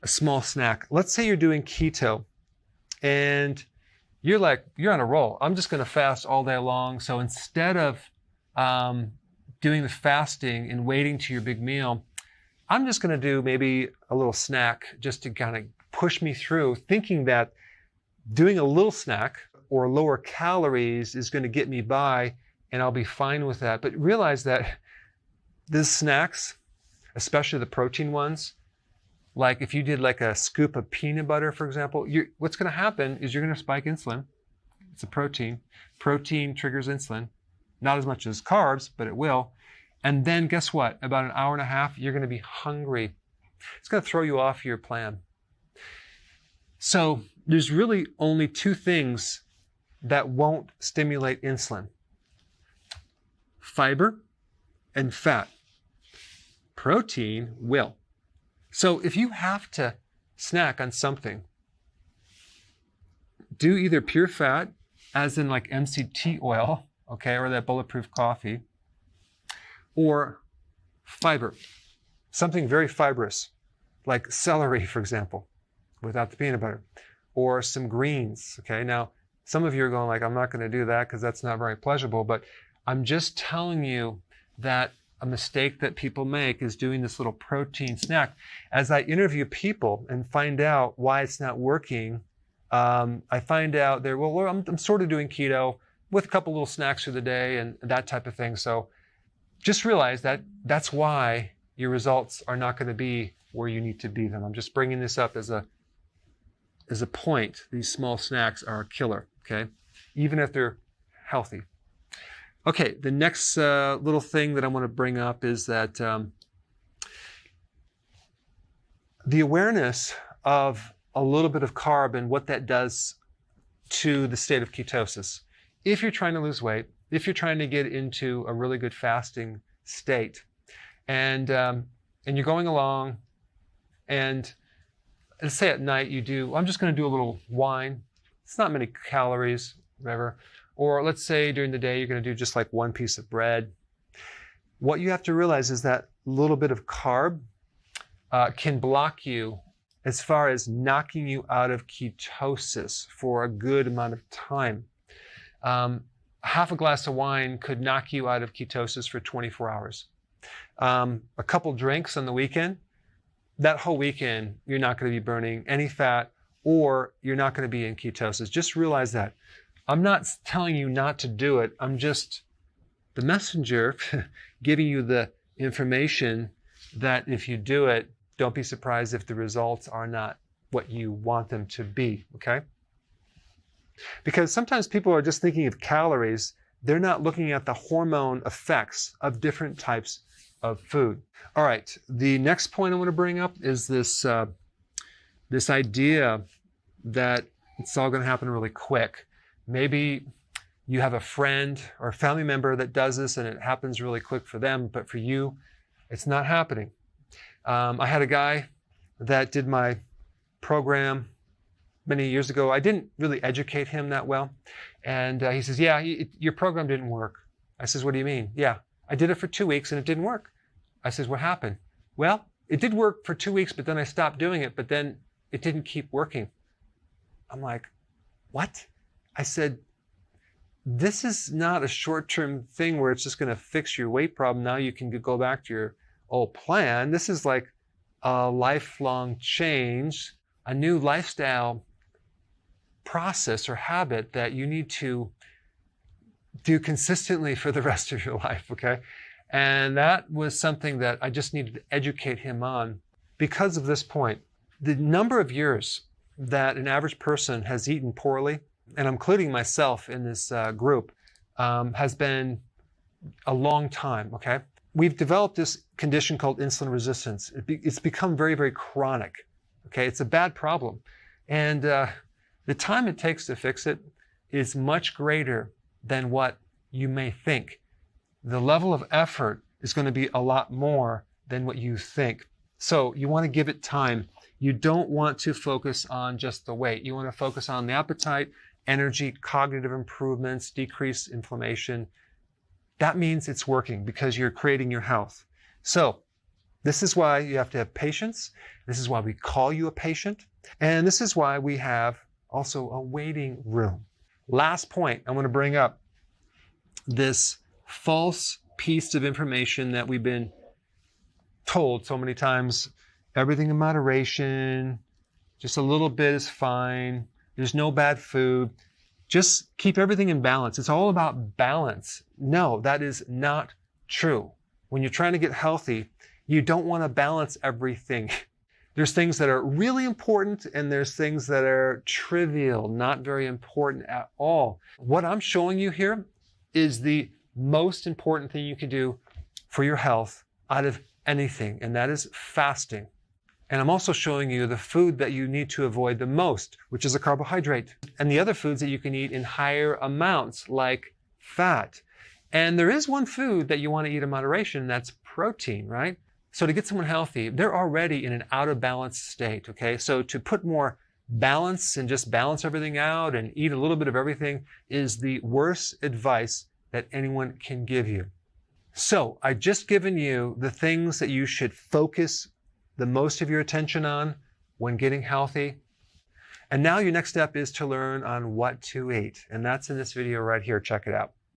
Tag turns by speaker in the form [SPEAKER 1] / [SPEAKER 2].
[SPEAKER 1] a small snack. Let's say you're doing keto and you're on a roll. I'm just going to fast all day long. So instead of doing the fasting and waiting to your big meal, I'm just going to do maybe a little snack just to kind of push me through, thinking that doing a little snack or lower calories is going to get me by and I'll be fine with that. But realize that these snacks, especially the protein ones, like if you did like a scoop of peanut butter, for example, what's going to happen is you're going to spike insulin. It's a protein. Protein triggers insulin. Not as much as carbs, but it will. And then guess what? About an hour and a half, you're going to be hungry. It's going to throw you off your plan. So there's really only two things that won't stimulate insulin: fiber and fat. Protein will. So if you have to snack on something, do either pure fat, as in like MCT oil, okay, or that bulletproof coffee, or fiber, something very fibrous, like celery, for example, without the peanut butter, or some greens, okay? Now, some of you are going like, I'm not going to do that because that's not very pleasurable, but I'm just telling you that a mistake that people make is doing this little protein snack. As I interview people and find out why it's not working, I find out I'm sort of doing keto with a couple little snacks through the day and that type of thing. So just realize that that's why your results are not going to be where you need to be them. I'm just bringing this up as a point. These small snacks are a killer, okay? Even if they're healthy. Okay, the next little thing that I want to bring up is that the awareness of a little bit of carb and what that does to the state of ketosis. If you're trying to lose weight, if you're trying to get into a really good fasting state, and you're going along, and let's say at night I'm just going to do a little wine. It's not many calories, whatever. Or let's say during the day, you're going to do just like one piece of bread. What you have to realize is that little bit of carb can block you as far as knocking you out of ketosis for a good amount of time. Half a glass of wine could knock you out of ketosis for 24 hours. A couple drinks on the weekend, that whole weekend, you're not going to be burning any fat or you're not going to be in ketosis. Just realize that. I'm not telling you not to do it. I'm just the messenger giving you the information that if you do it, don't be surprised if the results are not what you want them to be, okay? Because sometimes people are just thinking of calories. They're not looking at the hormone effects of different types of food. All right, the next point I want to bring up is this idea that it's all going to happen really quick. Maybe you have a friend or a family member that does this and it happens really quick for them, but for you, it's not happening. I had a guy that did my program many years ago. I didn't really educate him that well. And he says, yeah, your program didn't work. I says, what do you mean? Yeah, I did it for 2 weeks and it didn't work. I says, what happened? Well, it did work for 2 weeks, but then I stopped doing it, but then it didn't keep working. I'm like, what? I said, this is not a short-term thing where it's just going to fix your weight problem. Now you can go back to your old plan. This is like a lifelong change, a new lifestyle process or habit that you need to do consistently for the rest of your life, okay? And that was something that I just needed to educate him on because of this point. The number of years that an average person has eaten poorly, and I'm including myself in this group, has been a long time, okay? We've developed this condition called insulin resistance. It's become very, very chronic, okay? It's a bad problem. And the time it takes to fix it is much greater than what you may think. The level of effort is going to be a lot more than what you think. So you want to give it time. You don't want to focus on just the weight. You want to focus on the appetite, energy, cognitive improvements, decreased inflammation. That means it's working because you're creating your health. So This is why you have to have patience. This is why we call you a patient. And this is why we have also a waiting room. Last point I want to bring up, this false piece of information that we've been told so many times, everything in moderation, just a little bit is fine, there's no bad food, just keep everything in balance. It's all about balance. No, that is not true. When you're trying to get healthy, you don't want to balance everything. There's things that are really important and there's things that are trivial, not very important at all. What I'm showing you here is the most important thing you can do for your health out of anything, and that is fasting. And I'm also showing you the food that you need to avoid the most, which is a carbohydrate, and the other foods that you can eat in higher amounts, like fat. And there is one food that you want to eat in moderation, and that's protein, right? So to get someone healthy, they're already in an out of balance state, okay? So to put more balance and just balance everything out and eat a little bit of everything is the worst advice that anyone can give you. So I just given you the things that you should focus the most of your attention on when getting healthy. And now your next step is to learn on what to eat. And that's in this video right here. Check it out.